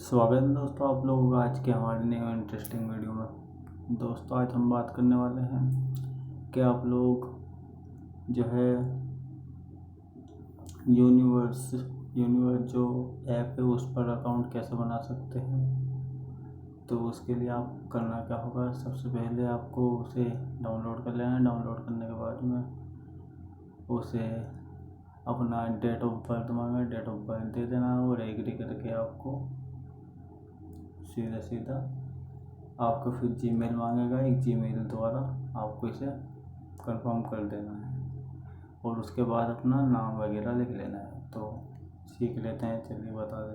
स्वागत है दोस्तों आप लोगों का आज के हमारे नए इंटरेस्टिंग वीडियो में। दोस्तों आज हम बात करने वाले हैं कि आप लोग जो है यूनिवर्स जो ऐप है उस पर अकाउंट कैसे बना सकते हैं। तो उसके लिए आप करना क्या होगा, सबसे पहले आपको उसे डाउनलोड कर लेना है। डाउनलोड करने के बाद में उसे अपना डेट ऑफ बर्थ मांगा, डेट ऑफ बर्थ दे देना है और एग्री करके आपको सीधा आपको फिर जीमेल मांगेगा। एक जीमेल द्वारा आपको इसे कंफर्म कर देना है और उसके बाद अपना नाम वगैरह लिख लेना है। तो सीख लेते हैं, चलिए बता देते हैं।